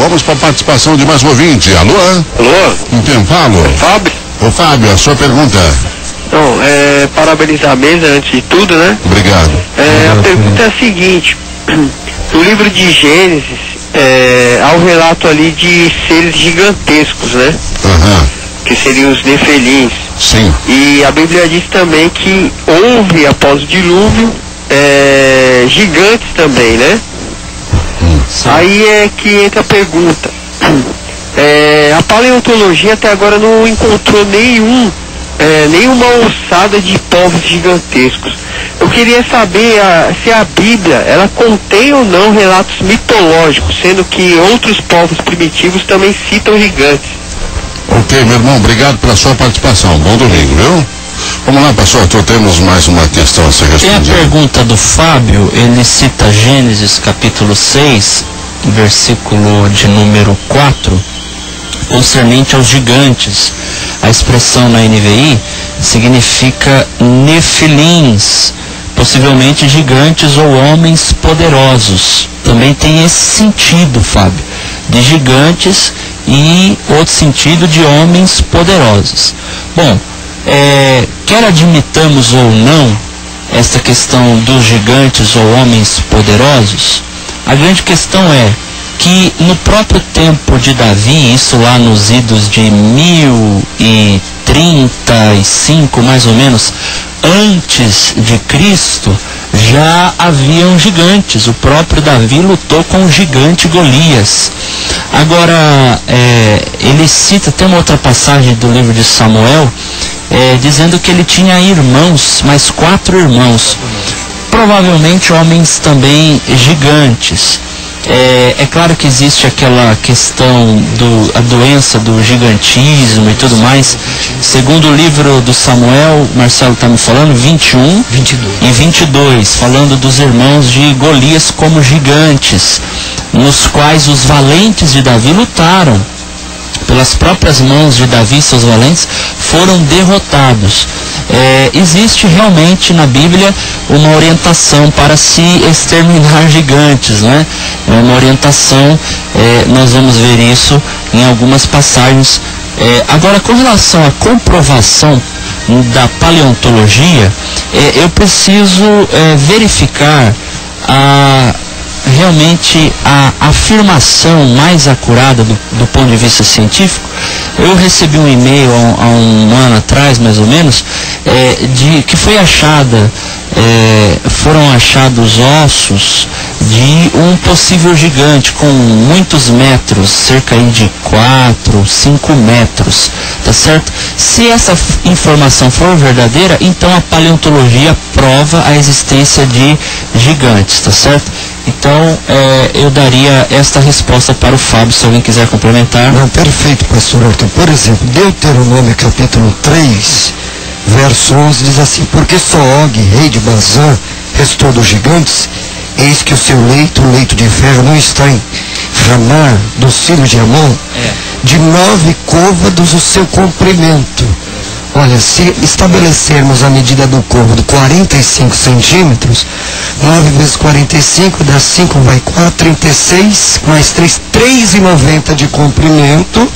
Vamos para a participação de mais um ouvinte. Alô? Alô? Com quem falo? Fábio? Ô Fábio, a sua pergunta. Então, parabenizar a mesa antes de tudo, né? Obrigado. A pergunta é a seguinte: no livro de Gênesis, há um relato ali de seres gigantescos, né? Que seriam os nefelins. Sim. E a Bíblia diz também que houve, após o dilúvio, gigantes também, né? Aí é que entra a pergunta. A paleontologia até agora não encontrou nenhuma ossada de povos gigantescos. Eu queria saber se a Bíblia ela contém ou não relatos mitológicos, sendo que outros povos primitivos também citam gigantes. Ok, meu irmão, obrigado pela sua participação. Bom domingo, viu? Vamos lá, pastor, temos mais uma questão a ser respondida. Tem a pergunta do Fábio, ele cita Gênesis capítulo 6, versículo de número 4, concernente aos gigantes. A expressão na NVI significa nefilins, possivelmente gigantes ou homens poderosos. Também tem esse sentido, Fábio, de gigantes e outro sentido de homens poderosos. Bom, quer admitamos ou não esta questão dos gigantes ou homens poderosos, a grande questão é que no próprio tempo de Davi, isso lá nos idos de 1035 mais ou menos, antes de Cristo, já haviam gigantes. O próprio Davi lutou com o gigante Golias. Agora, ele cita, tem uma outra passagem do livro de Samuel, dizendo que ele tinha irmãos, mais 4 irmãos, provavelmente homens também gigantes. É claro que existe aquela questão a doença do gigantismo e tudo mais. Segundo o livro do Samuel, Marcelo está me falando, 21 e 22, falando dos irmãos de Golias como gigantes, nos quais os valentes de Davi lutaram. Pelas próprias mãos de Davi, seus valentes foram derrotados. Existe realmente na Bíblia uma orientação para se exterminar gigantes, né? É uma orientação, nós vamos ver isso em algumas passagens. Agora, com relação à comprovação da paleontologia, eu preciso verificar realmente a afirmação mais acurada do ponto de vista científico. Eu recebi um e-mail há um ano atrás, mais ou menos, de que foram achados ossos de um possível gigante com muitos metros, cerca de 4, 5 metros, tá certo? Se essa informação for verdadeira, então a paleontologia prova a existência de gigantes, tá certo? Então, eu daria esta resposta para o Fábio, se alguém quiser complementar. Não, perfeito, pastor Arthur. Por exemplo, Deuteronômio capítulo 3, verso 11, diz assim: porque só Og, rei de Bazã, restou dos gigantes, eis que o seu leito, o leito de ferro, não está em Ramá, dos filhos de Amon, de 9 côvados o seu comprimento. Olha, se estabelecermos a medida do côvado 45 centímetros, 9 vezes 45 dá 5, vai 4, 36, mais 3, 3,90 de comprimento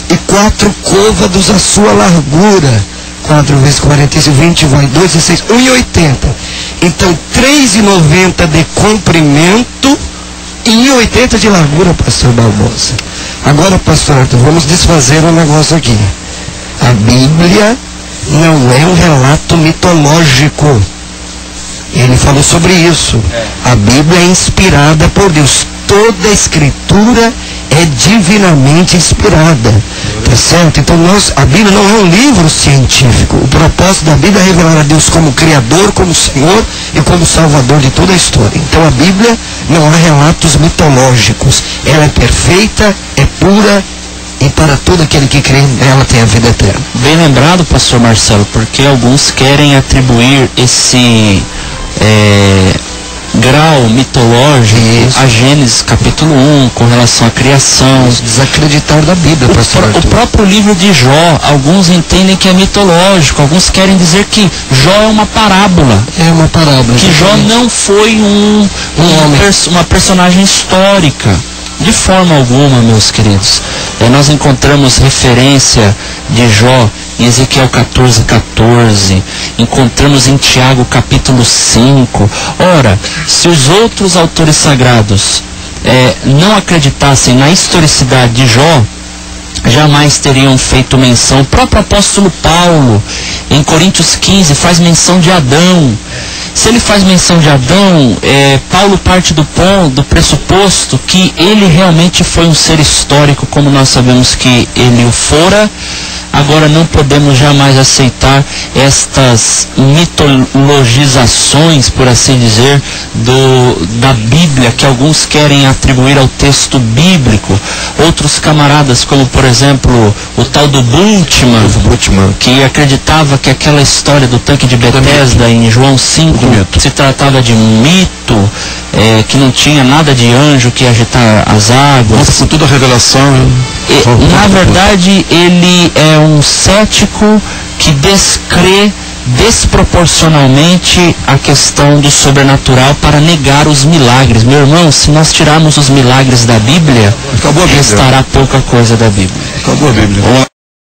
e 4 côvados a sua largura. 4 vezes 45, 20, vai 2, 16, 1,80. Então, 3,90 de comprimento e 1,80 de largura, pastor Barbosa. Agora, pastor Arthur, vamos desfazer um negócio aqui. A Bíblia não é um relato mitológico. Ele falou sobre isso. A Bíblia é inspirada por Deus. Toda a Escritura é divinamente inspirada. Tá certo? Então a Bíblia não é um livro científico. O propósito da Bíblia é revelar a Deus como Criador, como Senhor e como Salvador de toda a história. Então a Bíblia não há relatos mitológicos. Ela é perfeita, é pura, e para todo aquele que crê nela tem a vida eterna. Bem lembrado, pastor Marcelo, porque alguns querem atribuir esse grau mitológico a Gênesis capítulo 1, com relação à criação. Desacreditar da Bíblia, pastor Arthur. O próprio livro de Jó, alguns entendem que é mitológico, alguns querem dizer que Jó é uma parábola. É uma parábola. Que Jó não foi uma personagem histórica. De forma alguma, meus queridos. Nós encontramos referência de Jó em Ezequiel 14:14, encontramos em Tiago capítulo 5. Ora, se os outros autores sagrados não acreditassem na historicidade de Jó, jamais teriam feito menção. O próprio apóstolo Paulo, em Coríntios 15, faz menção de Adão. Se ele faz menção de Adão, Paulo parte do pressuposto que ele realmente foi um ser histórico, como nós sabemos que ele o fora. Agora, não podemos jamais aceitar estas mitologizações, por assim dizer, da Bíblia, que alguns querem atribuir ao texto bíblico. Outros camaradas, como por exemplo o tal do Bultmann, que acreditava que aquela história do tanque de Betesda em João 5 se tratava de mito, que não tinha nada de anjo que ia agitar as águas. Nossa, com toda a revelação. Na verdade, ele é um cético que descrê desproporcionalmente a questão do sobrenatural para negar os milagres. Meu irmão, se nós tirarmos os milagres da Bíblia, restará pouca coisa da Bíblia. Acabou a Bíblia.